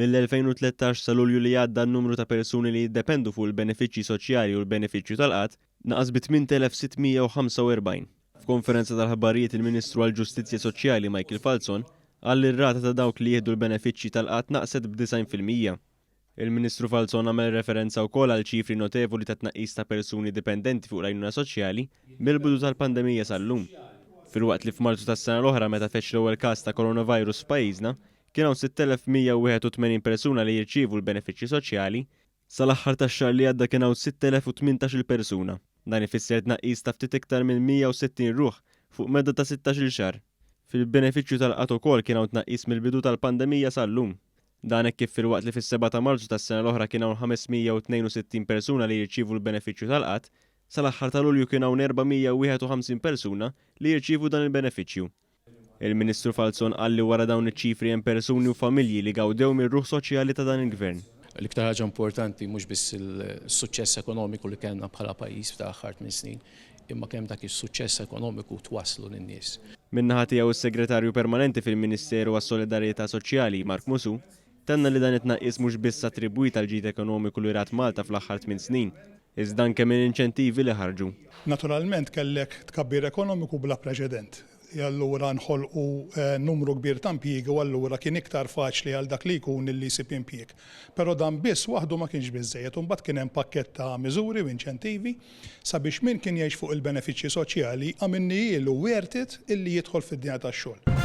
Mill-2013 sa Lulju li għadda n-numru ta' persuni li jiddependu fuq il-benefiċċji soċjali u l-benefiċċju tal-qatt naqas bi 8645. F'konferenza tal-ħabbarijiet il-Ministru għall-Ġustizzja Soċjali Michael Falzon qal li r-rata ta' dawk li jieħdu l-benefiċċji tal-qatt naqset b'90%. Il-Ministru Falzon għamel referenza wkoll għal ċifri notevoli ta' tnaqqis ta' persuni dipendenti fuq l-għajnuna soċjali mill-bidu tal-pandemija sal-lum. Filwaqt li f'Marzu tas-sena l-oħra meta feċ l-ewwel każ ta' coronavirus f'pajjiżna, kien hawn 6181 persuna li jirċievu l-benefiċċji soċjali, sal-aħħar tax-xahar li għadda kien hawn 6018 persuna. Dan ifisser tnaqqis ta' ftit iktar minn 160 ruħ fuq medda ta' 16-il xahar. Fil-benefiċċju tal-qatt ukoll kien hawn tnaqqis mill-bidu tal-pandemija sal-lum. Dan hekk kif filwaqt li fis-7 ta' Marzu tas-sena l-oħra kien hawn 562 persuna li jirċievu l-benefiċċju tal-qatt, sal-aħħar ta' Lulju kien hawn 451 persuna li jirċievu dan il-benefiċċju. Il-Ministru Falzon qal li wara dawn iċ-ċifri hemm persuni u familji li gawdew mir-ruħ soċjali ta' dan il-Gvern. L-iktar ħaġa importanti mhux biss il-suċċess ekonomiku li kellna bħala pajjiż f'aħħar 8 snin, imma kemm dak is-suċċess ekonomiku twasslu lin-nies. Min-naħa tiegħu is-Segretarju Permanenti fil-Ministeru għas-Solidarjetà Soċjali Mark Musu tenna li dan it-tnaqqis mhux biss attribwit għal ġid ekonomiku li rat Malta fl-aħħar 8 snin, iżda anke minn inċentivi li ħarġu. Naturalment kellek tkabbir ekonomiku bla preċedent. Allura nħolqu numru kbir ta' impjiegi u allura kien iktar faċli għal dak li jkun illi jsib impjieg. Però dan biss waħdu ma kienx biżżejjed u mbagħad kien hemm pakkett ta' miżuri u inċentivi sabiex min kien jgħix fuq il-benefiċċji soċjali għamilni ilu worth it illi jidħol fid-dinja tax-xogħol.